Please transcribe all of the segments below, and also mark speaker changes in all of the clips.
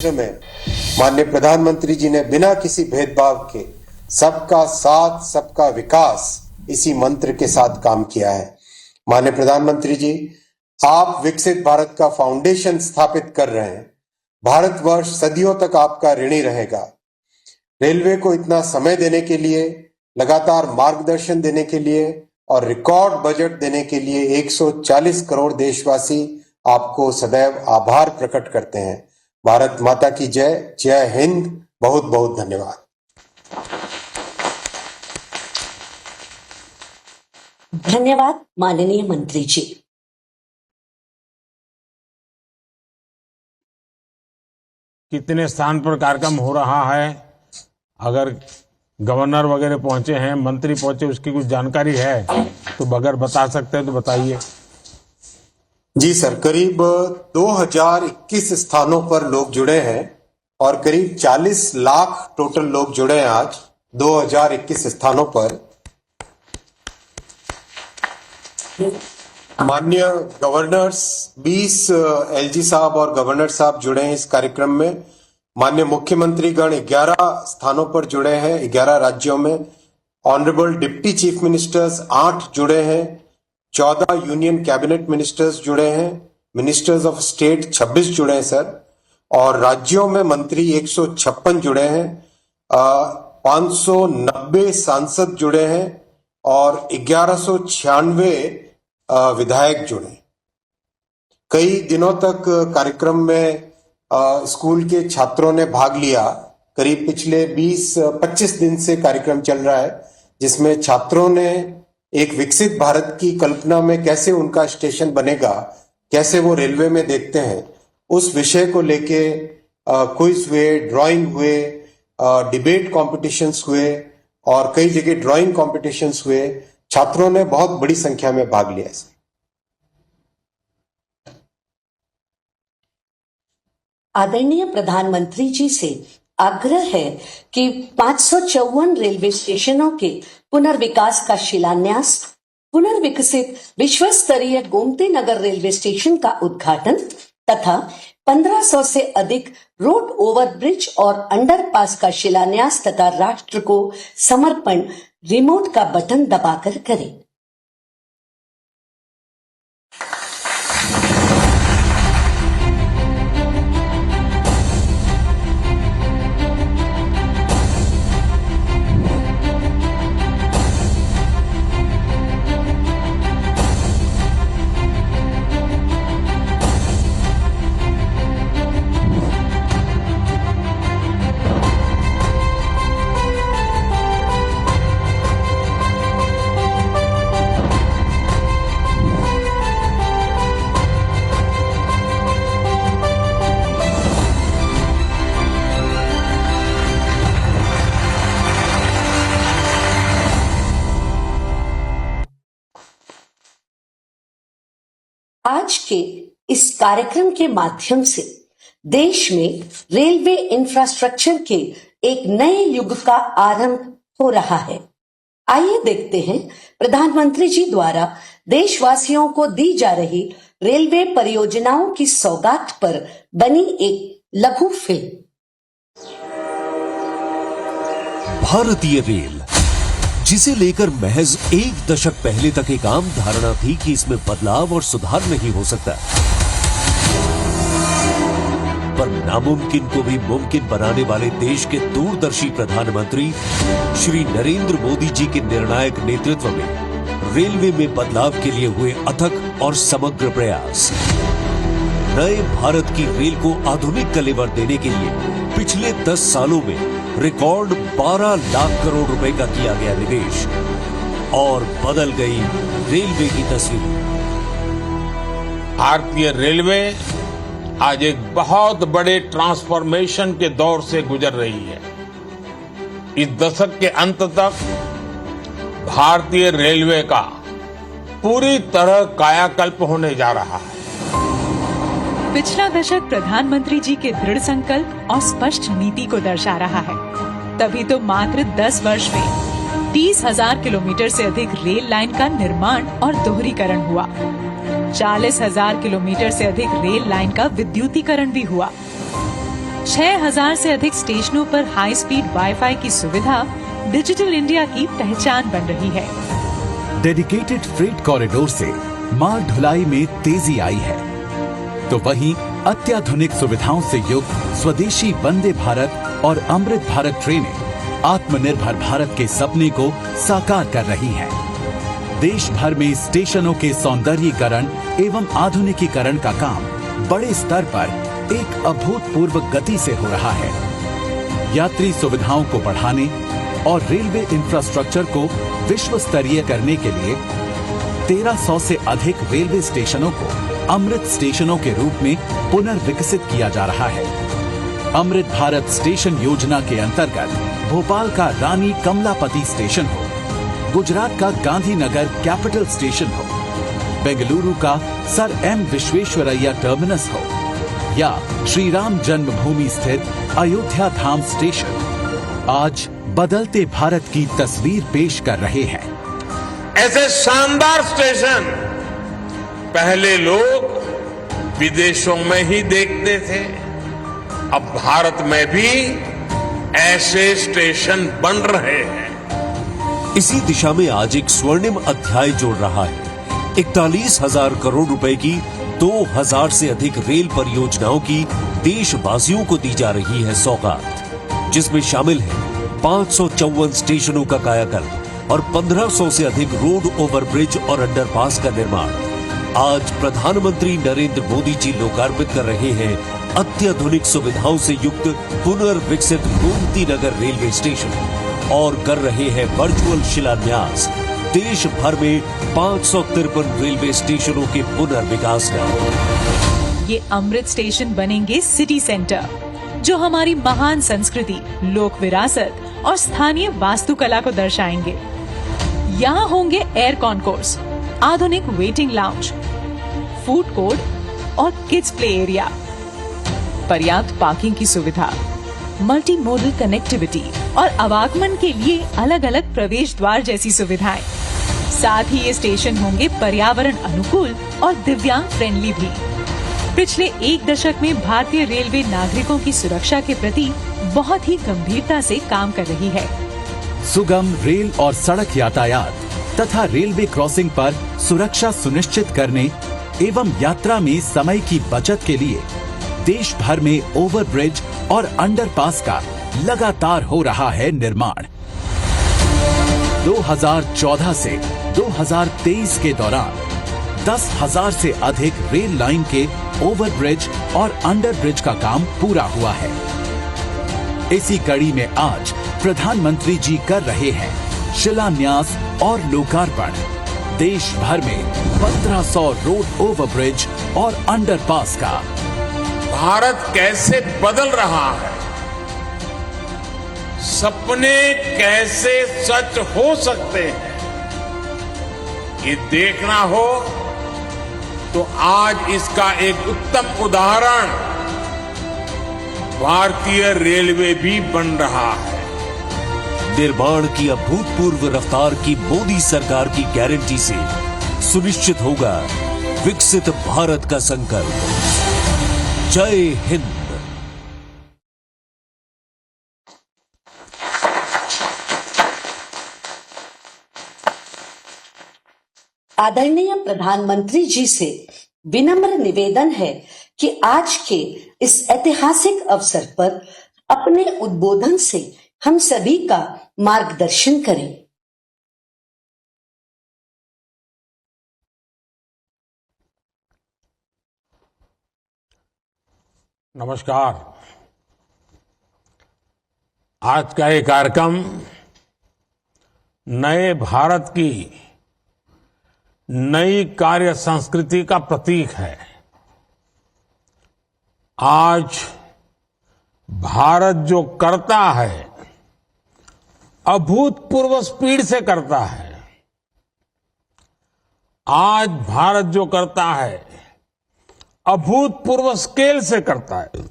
Speaker 1: में माननीय प्रधानमंत्री जी ने बिना किसी भेदभाव के सबका साथ सबका विकास इसी मंत्र के साथ काम किया है। माननीय प्रधानमंत्री जी, आप विकसित भारत का फाउंडेशन स्थापित कर रहे हैं। भारतवर्ष सदियों तक आपका ऋणी रहेगा। रेलवे को इतना समय देने के लिए, लगातार मार्गदर्शन देने के लिए और रिकॉर्ड बजट देने के लिए 140 करोड़ देशवासी आपको सदैव आभार प्रकट करते हैं। भारत माता की जय। जय हिंद। बहुत बहुत धन्यवाद।
Speaker 2: धन्यवाद माननीय मंत्री जी।
Speaker 3: कितने स्थान पर कार्यक्रम हो रहा है, अगर गवर्नर वगैरह पहुंचे हैं, मंत्री पहुंचे, उसकी कुछ जानकारी है तो अगर बता सकते हैं तो बताइए।
Speaker 1: जी सर, करीब 2021 स्थानों पर लोग जुड़े हैं और करीब 40 लाख टोटल लोग जुड़े हैं आज 2021 स्थानों पर। माननीय गवर्नर्स 20 एलजी साहब और गवर्नर साहब जुड़े हैं इस कार्यक्रम में। माननीय मुख्यमंत्री गण 11 स्थानों पर जुड़े हैं, 11 राज्यों में। ऑनरेबल डिप्टी चीफ मिनिस्टर्स 8 जुड़े हैं, 14 यूनियन कैबिनेट मिनिस्टर्स जुड़े हैं, मिनिस्टर्स ऑफ स्टेट 26 जुड़े हैं सर, और राज्यों में मंत्री 156 जुड़े हैं, 590 सांसद जुड़े हैं और 1196 विधायक जुड़े। कई दिनों तक कार्यक्रम में स्कूल के छात्रों ने भाग लिया। करीब पिछले 20-25 दिन से कार्यक्रम चल रहा है, जिसमें छात्रों ने एक विकसित भारत की कल्पना में कैसे उनका स्टेशन बनेगा, कैसे वो रेलवे में देखते हैं, उस विषय को लेके क्विज हुए, ड्राइंग हुए, डिबेट कॉम्पिटिशन्स हुए और कई जगह ड्राइंग कॉम्पिटिशन्स हुए। छात्रों ने बहुत बड़ी संख्या में भाग लिया।
Speaker 2: आदरणीय प्रधानमंत्री जी से आग्रह है कि 554 रेलवे स्टेशनों के पुनर्विकास का शिलान्यास, पुनर्विकसित विश्व स्तरीय गोमती नगर रेलवे स्टेशन का उद्घाटन तथा 1500 से अधिक रोड ओवरब्रिज और अंडरपास का शिलान्यास तथा राष्ट्र को समर्पण रिमोट का बटन दबाकर करें। आज के इस कार्यक्रम के माध्यम से देश में रेलवे इंफ्रास्ट्रक्चर के एक नए युग का आरंभ हो रहा है। आइए देखते हैं प्रधानमंत्री जी द्वारा देशवासियों को दी जा रही रेलवे परियोजनाओं की सौगात पर बनी एक लघु फिल्म।
Speaker 4: भारतीय रेल, जिसे लेकर महज 1 दशक पहले तक एक आम धारणा थी कि इसमें बदलाव और सुधार नहीं हो सकता, पर नामुमकिन को भी मुमकिन बनाने वाले देश के दूरदर्शी प्रधानमंत्री श्री नरेंद्र मोदी जी के निर्णायक नेतृत्व में रेलवे में बदलाव के लिए हुए अथक और समग्र प्रयास। नए भारत की रेल को आधुनिक कलेवर देने के लिए पिछले 10 सालों में रिकॉर्ड 12 लाख करोड़ रुपए का किया गया निवेश और बदल गई रेलवे की तस्वीर।
Speaker 3: भारतीय रेलवे आज एक बहुत बड़े ट्रांसफॉर्मेशन के दौर से गुजर रही है। इस दशक के अंत तक भारतीय रेलवे का पूरी तरह कायाकल्प होने जा रहा है।
Speaker 5: पिछला दशक प्रधानमंत्री जी के दृढ़ संकल्प और स्पष्ट नीति को दर्शा रहा है। तभी तो मात्र 10 वर्ष में 30,000 किलोमीटर से अधिक रेल लाइन का निर्माण और दोहरीकरण हुआ। 40,000 किलोमीटर से अधिक रेल लाइन का विद्युतीकरण भी हुआ। 6000 से अधिक स्टेशनों पर हाई स्पीड वाईफाई की सुविधा डिजिटल इंडिया की पहचान बन रही है।
Speaker 6: डेडिकेटेड फ्रेट कॉरिडोर से माल ढुलाई में तेजी आई है, तो वहीं अत्याधुनिक सुविधाओं से युक्त स्वदेशी वंदे भारत और अमृत भारत ट्रेनें आत्मनिर्भर भारत के सपने को साकार कर रही हैं। देश भर में स्टेशनों के सौंदर्यीकरण एवं आधुनिकीकरण का काम बड़े स्तर पर एक अभूतपूर्व गति से हो रहा है। यात्री सुविधाओं को बढ़ाने और रेलवे इंफ्रास्ट्रक्चर को विश्व स्तरीय करने के लिए 1300 से अधिक रेलवे स्टेशनों को अमृत स्टेशनों के रूप में पुनर्विकसित किया जा रहा है। अमृत भारत स्टेशन योजना के अंतर्गत भोपाल का रानी कमलापति स्टेशन हो, गुजरात का गांधीनगर कैपिटल स्टेशन हो, बेंगलुरु का सर एम विश्वेश्वरैया टर्मिनस हो या श्री राम जन्मभूमि स्थित अयोध्या धाम स्टेशन आज बदलते भारत की तस्वीर पेश कर रहे हैं।
Speaker 3: ऐसे शानदार स्टेशन पहले लोग विदेशों में ही देखते थे, अब भारत में भी ऐसे स्टेशन बन रहे हैं।
Speaker 4: इसी दिशा में आज एक स्वर्णिम अध्याय जोड़ रहा है। 41,000 करोड़ रुपए की 2000 से अधिक रेल परियोजनाओं की देशवासियों को दी जा रही है सौगात, जिसमें शामिल है 554 स्टेशनों का कायाकल्प और 1500 से अधिक रोड ओवरब्रिज और अंडरपास का निर्माण। आज प्रधानमंत्री नरेंद्र मोदी जी लोकार्पित कर रहे हैं अत्याधुनिक सुविधाओं से युक्त पुनर्विकसित गोमती नगर रेलवे स्टेशन और कर रहे हैं वर्चुअल शिलान्यास देश भर में 553 रेलवे स्टेशनों के पुनर्विकास का।
Speaker 5: ये अमृत स्टेशन बनेंगे सिटी सेंटर, जो हमारी महान संस्कृति, लोक विरासत और स्थानीय वास्तुकला को दर्शाएंगे। यहाँ होंगे एयर कॉन्कोर्स, आधुनिक वेटिंग लाउंज, फूड कोर्ट और किड्स प्ले एरिया, पर्याप्त पार्किंग की सुविधा, मल्टी मोडल कनेक्टिविटी और आवागमन के लिए अलग अलग प्रवेश द्वार जैसी सुविधाएं। साथ ही ये स्टेशन होंगे पर्यावरण अनुकूल और दिव्यांग फ्रेंडली भी। पिछले एक दशक में भारतीय रेलवे नागरिकों की सुरक्षा के प्रति बहुत ही गंभीरता से काम कर रही है।
Speaker 6: सुगम रेल और सड़क यातायात तथा रेलवे क्रॉसिंग पर सुरक्षा सुनिश्चित करने एवं यात्रा में समय की बचत के लिए देश भर में ओवरब्रिज और अंडरपास का लगातार हो रहा है निर्माण। 2014 से 2023 के दौरान 10,000 से अधिक रेल लाइन के ओवरब्रिज और अंडरब्रिज का काम पूरा हुआ है। इसी कड़ी में आज प्रधानमंत्री जी कर रहे हैं शिलान्यास और लोकार्पण देश भर में 1500 रोड ओवरब्रिज और अंडरपास का।
Speaker 3: भारत कैसे बदल रहा है, सपने कैसे सच हो सकते हैं, ये देखना हो तो आज इसका एक उत्तम उदाहरण भारतीय रेलवे भी बन रहा है।
Speaker 4: निर्माण की अभूतपूर्व रफ्तार की मोदी सरकार की गारंटी से सुनिश्चित होगा विकसित भारत का संकल्प। जय हिंद।
Speaker 2: आदरणीय प्रधानमंत्री जी से विनम्र निवेदन है कि आज के इस ऐतिहासिक अवसर पर अपने उद्बोधन से हम सभी का मार्गदर्शन करें।
Speaker 3: नमस्कार। आज का ये कार्यक्रम नए भारत की नई कार्य संस्कृति का प्रतीक है। आज भारत जो करता है अभूतपूर्व स्पीड से करता है। आज भारत जो करता है अभूतपूर्व स्केल से करता है।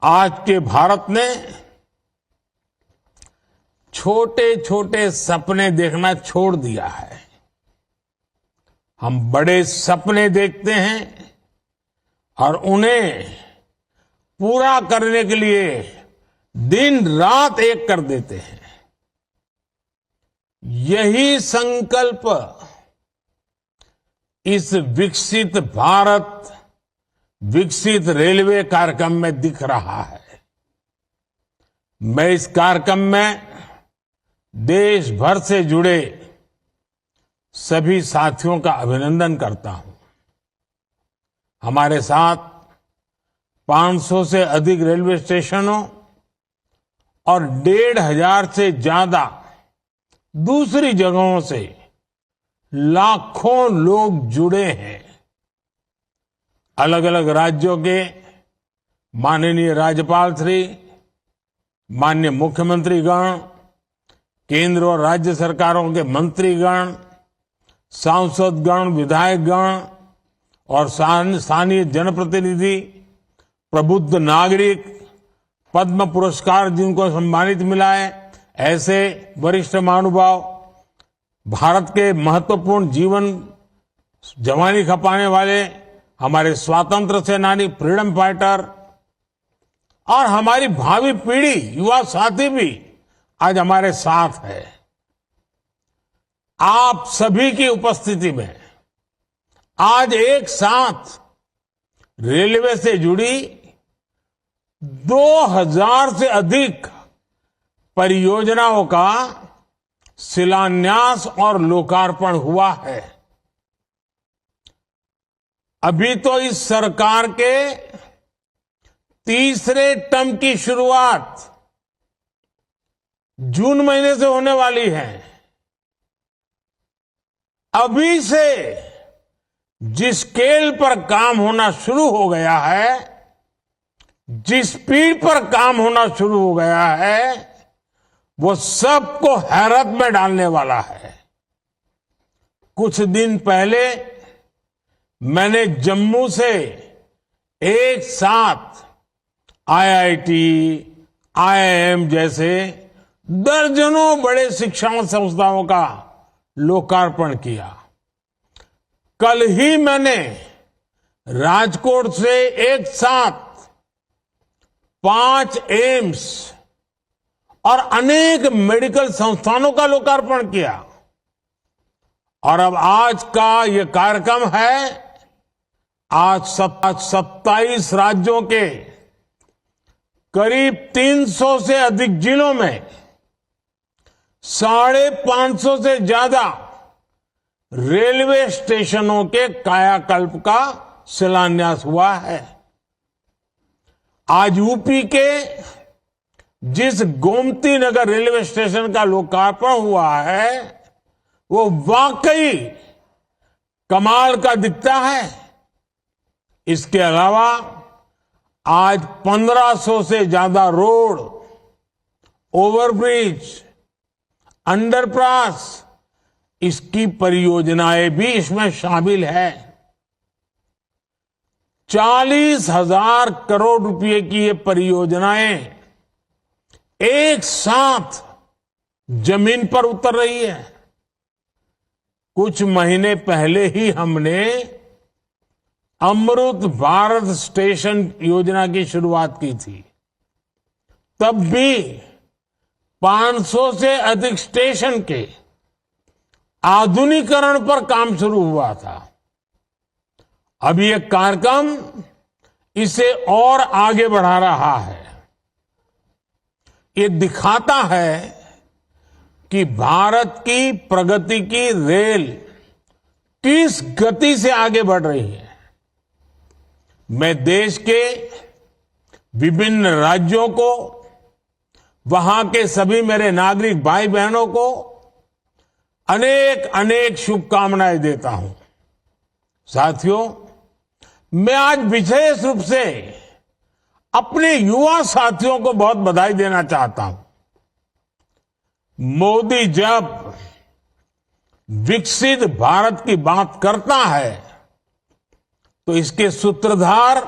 Speaker 3: आज के भारत ने छोटे छोटे सपने देखना छोड़ दिया है। हम बड़े सपने देखते हैं और उन्हें पूरा करने के लिए दिन रात एक कर देते हैं। यही संकल्प इस विकसित भारत विकसित रेलवे कार्यक्रम में दिख रहा है। मैं इस कार्यक्रम में देश भर से जुड़े सभी साथियों का अभिनंदन करता हूं। हमारे साथ 500 से अधिक रेलवे स्टेशनों और 1,500 से ज्यादा दूसरी जगहों से लाखों लोग जुड़े हैं। अलग अलग राज्यों के माननीय राज्यपाल श्री, माननीय मुख्यमंत्रीगण, केंद्र और राज्य सरकारों के मंत्रीगण, सांसदगण, विधायकगण और स्थानीय जनप्रतिनिधि, प्रबुद्ध नागरिक, पद्म पुरस्कार जिनको सम्मानित मिला है, ऐसे वरिष्ठ महानुभाव, भारत के महत्वपूर्ण जीवन जवानी खपाने वाले हमारे स्वतंत्र सेनानी, फ्रीडम फाइटर और हमारी भावी पीढ़ी, युवा साथी भी आज हमारे साथ है। आप सभी की उपस्थिति में आज एक साथ रेलवे से जुड़ी 2000 से अधिक परियोजनाओं का शिलान्यास और लोकार्पण हुआ है। अभी तो इस सरकार के तीसरे टर्म की शुरुआत जून महीने से होने वाली है। अभी से जिस स्केल पर काम होना शुरू हो गया है, जिस स्पीड पर काम होना शुरू हो गया है, वो सबको हैरत में डालने वाला है। कुछ दिन पहले मैंने जम्मू से एक साथ आईआईटी, आईआईएम जैसे दर्जनों बड़े शिक्षा संस्थाओं का लोकार्पण किया। कल ही मैंने राजकोट से एक साथ 5 एम्स और अनेक मेडिकल संस्थानों का लोकार्पण किया। और अब आज का ये कार्यक्रम है, आज 27 राज्यों के करीब 300 से अधिक जिलों में 550 से ज्यादा रेलवे स्टेशनों के कायाकल्प का शिलान्यास हुआ है। आज यूपी के जिस गोमती नगर रेलवे स्टेशन का लोकार्पण हुआ है, वो वाकई कमाल का दिखता है। इसके अलावा आज 1500 से ज्यादा रोड, ओवरब्रिज, अंडरपास, इसकी परियोजनाएं भी इसमें शामिल है। 40,000 करोड़ रुपए की ये परियोजनाएं एक साथ जमीन पर उतर रही है। कुछ महीने पहले ही हमने अमृत भारत स्टेशन योजना की शुरुआत की थी। तब भी 500 से अधिक स्टेशन के आधुनिकीकरण पर काम शुरू हुआ था। अब ये कार्यक्रम इसे और आगे बढ़ा रहा है। ये दिखाता है कि भारत की प्रगति की रेल किस गति से आगे बढ़ रही है। मैं देश के विभिन्न राज्यों को, वहां के सभी मेरे नागरिक भाई बहनों को अनेक अनेक शुभकामनाएं देता हूं। साथियों, मैं आज विशेष रूप से अपने युवा साथियों को बहुत बधाई देना चाहता हूं। मोदी जब विकसित भारत की बात करता है तो इसके सूत्रधार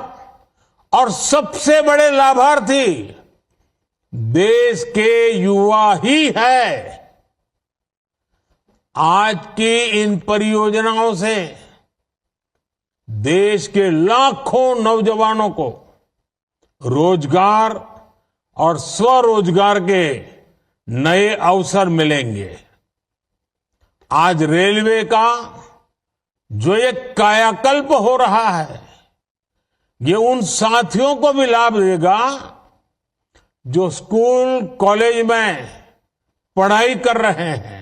Speaker 3: और सबसे बड़े लाभार्थी देश के युवा ही है। आज की इन परियोजनाओं से देश के लाखों नौजवानों को रोजगार और स्वरोजगार के नए अवसर मिलेंगे। आज रेलवे का जो एक कायाकल्प हो रहा है, ये उन साथियों को भी लाभ देगा जो स्कूल कॉलेज में पढ़ाई कर रहे हैं।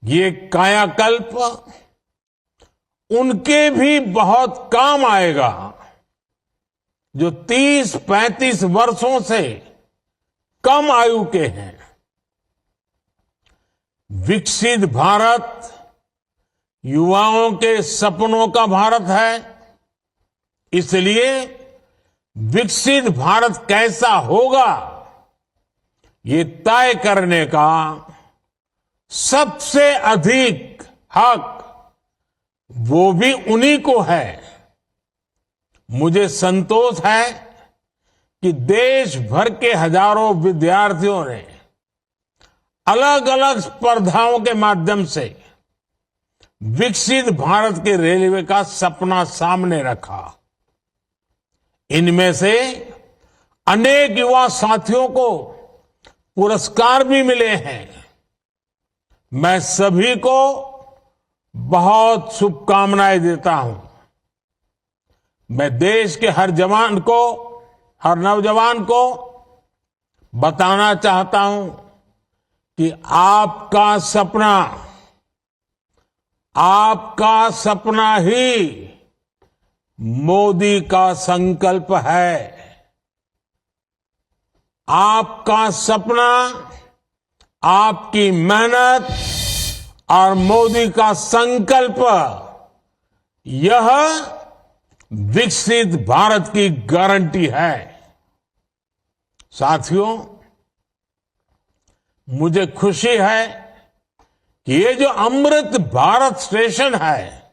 Speaker 3: ये कायाकल्प उनके भी बहुत काम आएगा जो 30-35 वर्षों से कम आयु के हैं। विकसित भारत युवाओं के सपनों का भारत है, इसलिए विकसित भारत कैसा होगा ये तय करने का सबसे अधिक हक वो भी उन्हीं को है। मुझे संतोष है कि देश भर के हजारों विद्यार्थियों ने अलग अलग स्पर्धाओं के माध्यम से विकसित भारत के रेलवे का सपना सामने रखा। इनमें से अनेक युवा साथियों को पुरस्कार भी मिले हैं। मैं सभी को बहुत शुभकामनाएं देता हूं। मैं देश के हर जवान को, हर नौजवान को बताना चाहता हूं कि आपका सपना ही मोदी का संकल्प है। आपका सपना, आपकी मेहनत और मोदी का संकल्प, यह विकसित भारत की गारंटी है। साथियों, मुझे खुशी है कि ये जो अमृत भारत स्टेशन है,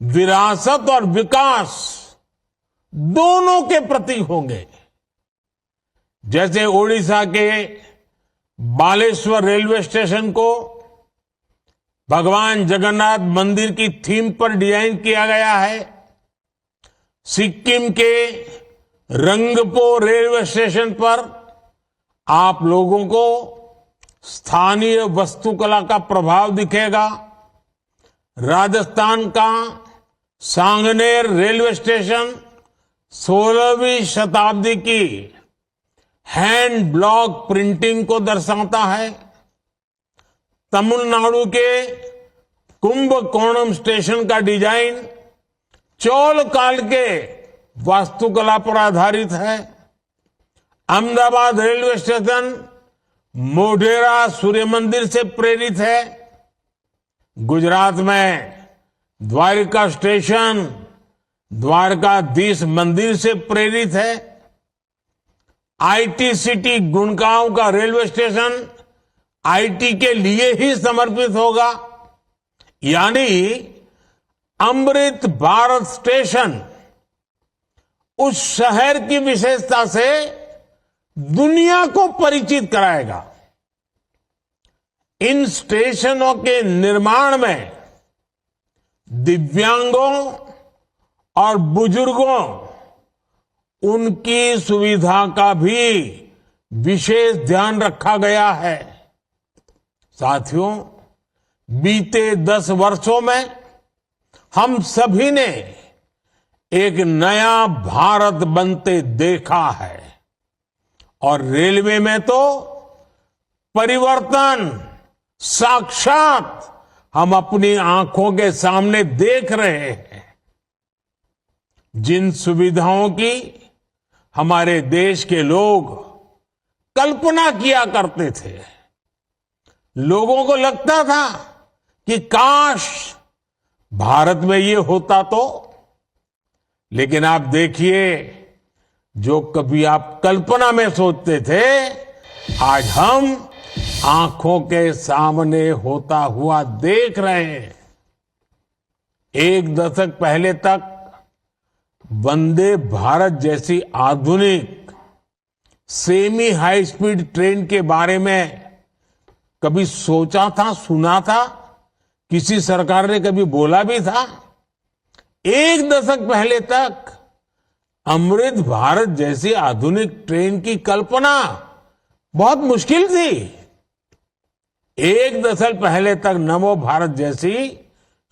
Speaker 3: विरासत और विकास दोनों के प्रतीक होंगे। जैसे ओडिशा के बालेश्वर रेलवे स्टेशन को भगवान जगन्नाथ मंदिर की थीम पर डिजाइन किया गया है, सिक्किम के रंगपो रेलवे स्टेशन पर आप लोगों को स्थानीय वास्तुकला का प्रभाव दिखेगा। राजस्थान का सांगनेर रेलवे स्टेशन 16वीं शताब्दी की हैंड ब्लॉक प्रिंटिंग को दर्शाता है। तमिलनाडु के कुंभकोणम स्टेशन का डिजाइन चोल काल के वास्तुकला पर आधारित है। अहमदाबाद रेलवे स्टेशन मोढेरा सूर्य मंदिर से प्रेरित है। गुजरात में द्वारिका स्टेशन द्वारकाधीश मंदिर से प्रेरित है। आईटी सिटी गुड़गांव का रेलवे स्टेशन आईटी के लिए ही समर्पित होगा। यानी अमृत भारत स्टेशन उस शहर की विशेषता से दुनिया को परिचित कराएगा। इन स्टेशनों के निर्माण में दिव्यांगों और बुजुर्गों, उनकी सुविधा का भी विशेष ध्यान रखा गया है। साथियों, बीते 10 वर्षों में हम सभी ने एक नया भारत बनते देखा है और रेलवे में तो परिवर्तन साक्षात हम अपनी आंखों के सामने देख रहे हैं। जिन सुविधाओं की हमारे देश के लोग कल्पना किया करते थे, लोगों को लगता था कि काश भारत में ये होता तो, लेकिन आप देखिए, जो कभी आप कल्पना में सोचते थे, आज हम आंखों के सामने होता हुआ देख रहे हैं। एक दशक पहले तक वंदे भारत जैसी आधुनिक सेमी हाई स्पीड ट्रेन के बारे में कभी सोचा था, सुना था, किसी सरकार ने कभी बोला भी था? एक दशक पहले तक अमृत भारत जैसी आधुनिक ट्रेन की कल्पना बहुत मुश्किल थी। एक दशक पहले तक नमो भारत जैसी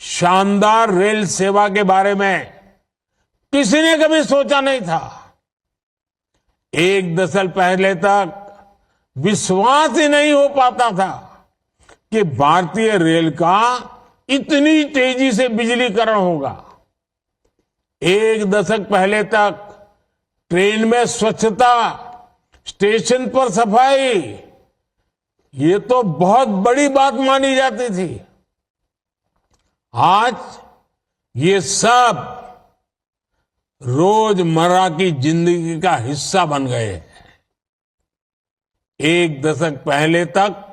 Speaker 3: शानदार रेल सेवा के बारे में किसी ने कभी सोचा नहीं था। एक दशक पहले तक विश्वास ही नहीं हो पाता था कि भारतीय रेल का इतनी तेजी से बिजलीकरण होगा। एक दशक पहले तक ट्रेन में स्वच्छता, स्टेशन पर सफाई, ये तो बहुत बड़ी बात मानी जाती थी। आज ये सब रोजमर्रा की जिंदगी का हिस्सा बन गए हैं। एक दशक पहले तक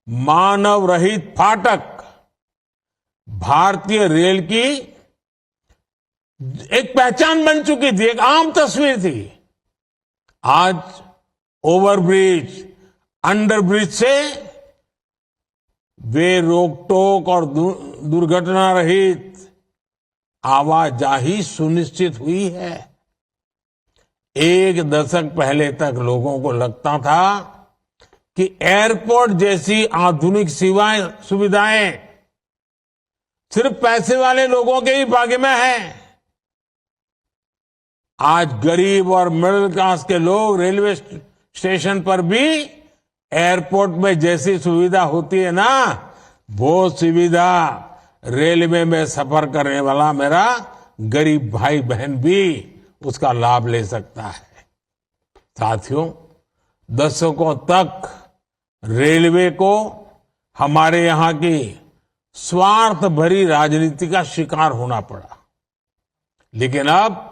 Speaker 3: मानव रहित फाटक भारतीय रेल की एक पहचान बन चुकी थी, एक आम तस्वीर थी। आज ओवरब्रिज, अंडरब्रिज से वे रोक टोक और दुर्घटना रहित आवाजाही सुनिश्चित हुई है। एक दशक पहले तक लोगों को लगता था कि एयरपोर्ट जैसी आधुनिक सुविधाएं सिर्फ पैसे वाले लोगों के ही भाग्य में है। आज गरीब और मिडिल क्लास के लोग रेलवे स्टेशन पर भी एयरपोर्ट में जैसी सुविधा होती है ना, वो सुविधा रेलवे में सफर करने वाला मेरा गरीब भाई बहन भी उसका लाभ ले सकता है। साथियों, दशकों तक रेलवे को हमारे यहाँ की स्वार्थ भरी राजनीति का शिकार होना पड़ा, लेकिन अब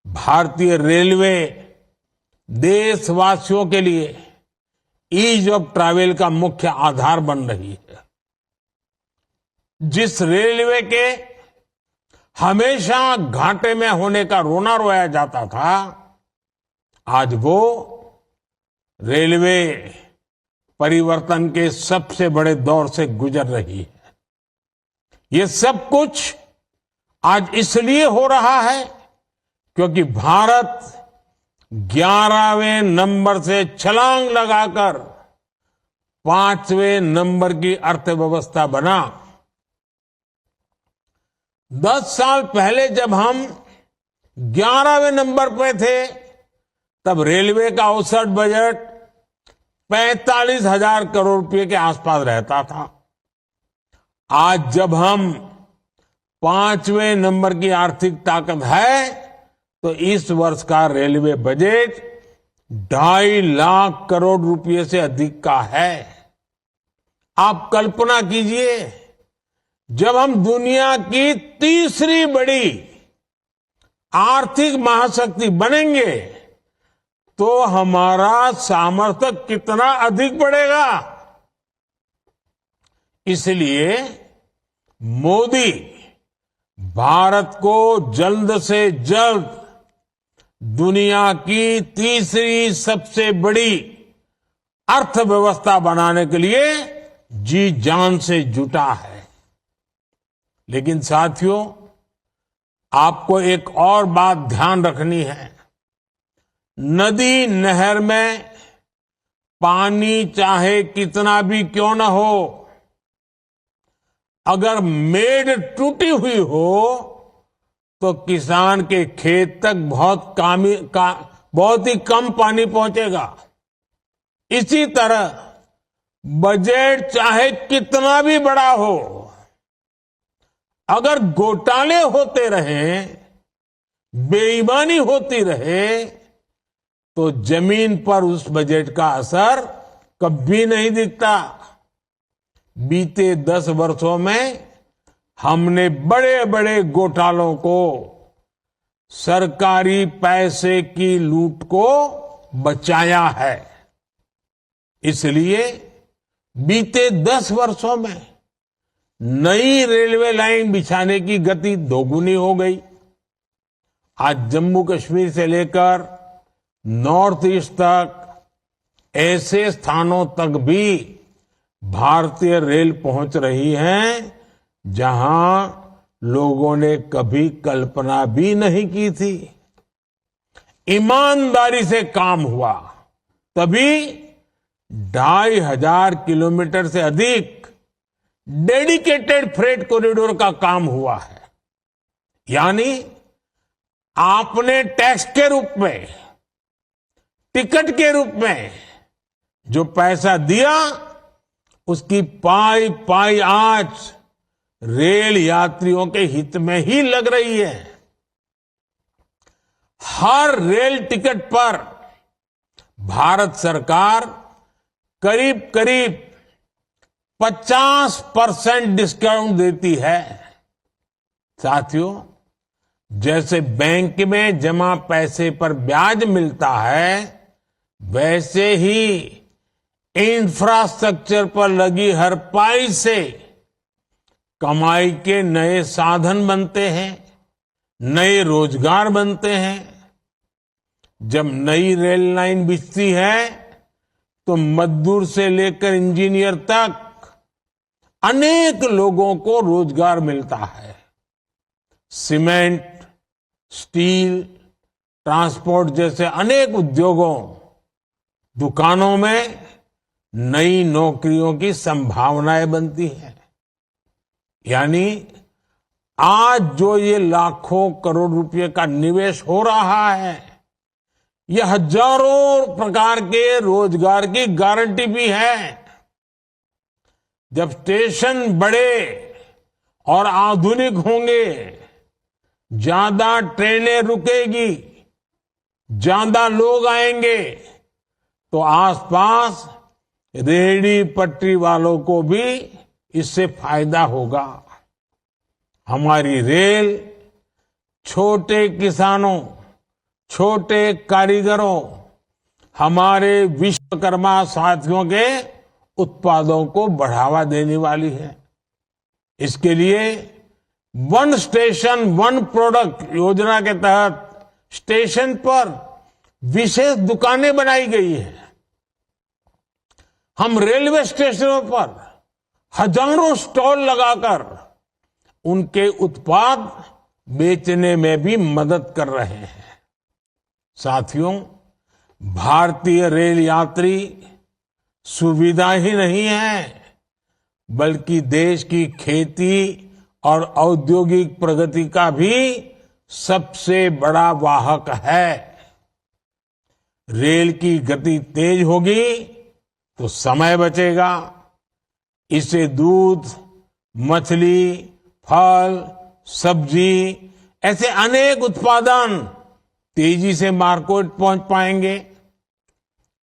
Speaker 3: भारतीय रेलवे देशवासियों के लिए ईज ऑफ ट्रैवल का मुख्य आधार बन रही है। जिस रेलवे के हमेशा घाटे में होने का रोना रोया जाता था, आज वो रेलवे परिवर्तन के सबसे बड़े दौर से गुजर रही है। ये सब कुछ आज इसलिए हो रहा है क्योंकि भारत 11वें नंबर से छलांग लगाकर 5वें नंबर की अर्थव्यवस्था बना। 10 साल पहले जब हम 11वें नंबर पे थे, तब रेलवे का औसत बजट 45,000 करोड़ रुपए के आसपास रहता था। आज जब हम 5वें नंबर की आर्थिक ताकत है, तो इस वर्ष का रेलवे बजट 2.5 लाख करोड़ रुपए से अधिक का है। आप कल्पना कीजिए, जब हम दुनिया की तीसरी बड़ी आर्थिक महाशक्ति बनेंगे, तो हमारा सामर्थ्य कितना अधिक बढ़ेगा। इसलिए मोदी भारत को जल्द से जल्द दुनिया की तीसरी सबसे बड़ी अर्थव्यवस्था बनाने के लिए जी जान से जुटा है। लेकिन साथियों, आपको एक और बात ध्यान रखनी है। नदी नहर में पानी चाहे कितना भी क्यों न हो, अगर मेड़ टूटी हुई हो तो किसान के खेत तक बहुत ही कम पानी पहुंचेगा। इसी तरह बजट चाहे कितना भी बड़ा हो, अगर घोटाले होते रहे, बेईमानी होती रहे, तो जमीन पर उस बजट का असर कभी नहीं दिखता। बीते 10 वर्षों में हमने बड़े बड़े घोटालों को, सरकारी पैसे की लूट को बचाया है। इसलिए बीते 10 वर्षों में नई रेलवे लाइन बिछाने की गति दोगुनी हो गई। आज जम्मू कश्मीर से लेकर नॉर्थ ईस्ट तक ऐसे स्थानों तक भी भारतीय रेल पहुंच रही है जहां लोगों ने कभी कल्पना भी नहीं की थी। ईमानदारी से काम हुआ, तभी 2,500 किलोमीटर से अधिक डेडिकेटेड फ्रेट कॉरिडोर का काम हुआ है। यानी आपने टैक्स के रूप में, टिकट के रूप में जो पैसा दिया, उसकी पाई पाई आज रेल यात्रियों के हित में ही लग रही है। हर रेल टिकट पर भारत सरकार करीब करीब 50% डिस्काउंट देती है। साथियों, जैसे बैंक में जमा पैसे पर ब्याज मिलता है, वैसे ही इंफ्रास्ट्रक्चर पर लगी हर पाई से कमाई के नए साधन बनते हैं, नए रोजगार बनते हैं। जब नई रेल लाइन बिछती है तो मजदूर से लेकर इंजीनियर तक अनेक लोगों को रोजगार मिलता है। सीमेंट, स्टील, ट्रांसपोर्ट जैसे अनेक उद्योगों, दुकानों में नई नौकरियों की संभावनाएं बनती हैं। यानी आज जो ये लाखों करोड़ रुपए का निवेश हो रहा है, ये हजारों प्रकार के रोजगार की गारंटी भी है। जब स्टेशन बड़े और आधुनिक होंगे, ज्यादा ट्रेनें रुकेगी, ज्यादा लोग आएंगे, तो आसपास रेहड़ी पटरी वालों को भी इससे फायदा होगा। हमारी रेल छोटे किसानों, छोटे कारीगरों, हमारे विश्वकर्मा साथियों के उत्पादों को बढ़ावा देने वाली है। इसके लिए वन स्टेशन वन प्रोडक्ट योजना के तहत स्टेशन पर विशेष दुकानें बनाई गई है। हम रेलवे स्टेशनों पर हजारों स्टॉल लगाकर उनके उत्पाद बेचने में भी मदद कर रहे हैं। साथियों, भारतीय रेल यात्री सुविधा ही नहीं है, बल्कि देश की खेती और औद्योगिक प्रगति का भी सबसे बड़ा वाहक है। रेल की गति तेज होगी तो समय बचेगा। इससे दूध, मछली, फल, सब्जी ऐसे अनेक उत्पादन तेजी से मार्केट पहुंच पाएंगे।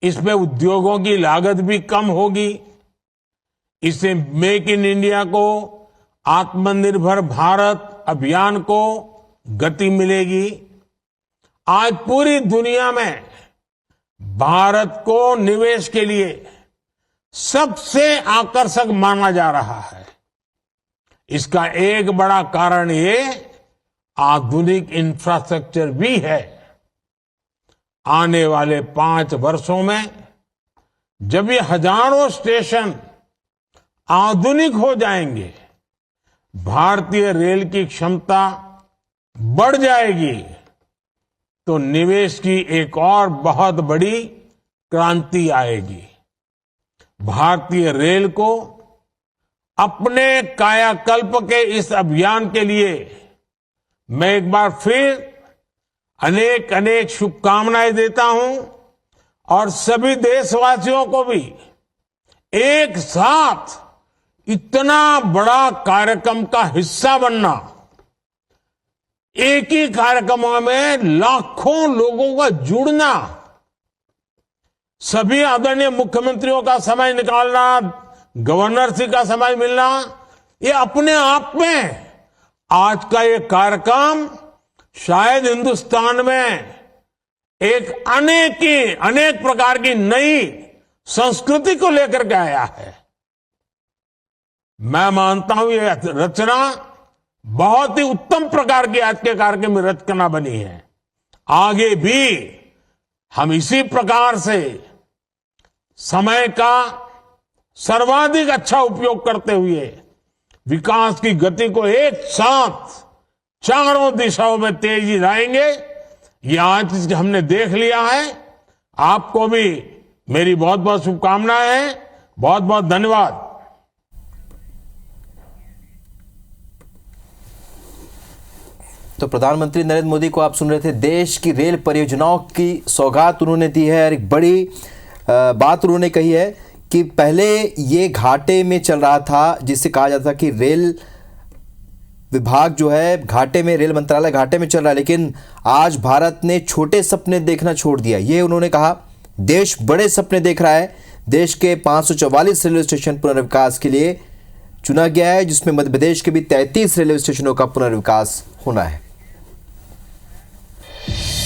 Speaker 3: इसमें उद्योगों की लागत भी कम होगी। इससे मेक इन इंडिया को, आत्मनिर्भर भारत अभियान को गति मिलेगी। आज पूरी दुनिया में भारत को निवेश के लिए सबसे आकर्षक माना जा रहा है। इसका एक बड़ा कारण ये आधुनिक इंफ्रास्ट्रक्चर भी है। आने वाले 5 वर्षों में जब ये हजारों स्टेशन आधुनिक हो जाएंगे, भारतीय रेल की क्षमता बढ़ जाएगी, तो निवेश की एक और बहुत बड़ी क्रांति आएगी। भारतीय रेल को अपने कायाकल्प के इस अभियान के लिए मैं एक बार फिर अनेक अनेक शुभकामनाएं देता हूं और सभी देशवासियों को भी एक साथ इतना बड़ा कार्यक्रम का हिस्सा बनना, एक ही कार्यक्रम में लाखों लोगों का जुड़ना, सभी आदरणीय मुख्यमंत्रियों का समय निकालना, गवर्नर जी का समय मिलना, ये अपने आप में आज का ये कार्यक्रम शायद हिंदुस्तान में एक अनेक प्रकार की नई संस्कृति को लेकर के आया है। मैं मानता हूं ये रचना बहुत ही उत्तम प्रकार की आज के कार्यक्रम में रचना बनी है। आगे भी हम इसी प्रकार से समय का सर्वाधिक अच्छा उपयोग करते हुए विकास की गति को एक साथ चारों दिशाओं में तेजी लाएंगे। ये आज हमने देख लिया है। आपको भी मेरी बहुत बहुत शुभकामनाएं हैं। बहुत बहुत धन्यवाद।
Speaker 7: तो प्रधानमंत्री नरेंद्र मोदी को आप सुन रहे थे। देश की रेल परियोजनाओं की सौगात उन्होंने दी है और एक बड़ी बात उन्होंने कही है कि पहले ये घाटे में चल रहा था, जिससे कहा जाता था कि रेल विभाग जो है घाटे में, रेल मंत्रालय घाटे में चल रहा है, लेकिन आज भारत ने छोटे सपने देखना छोड़ दिया। ये उन्होंने कहा। देश बड़े सपने देख रहा है। देश के 544 रेलवे स्टेशन पुनर्विकास के लिए चुना गया है, जिसमें मध्य प्रदेश के भी 33 रेलवे स्टेशनों का पुनर्विकास होना है।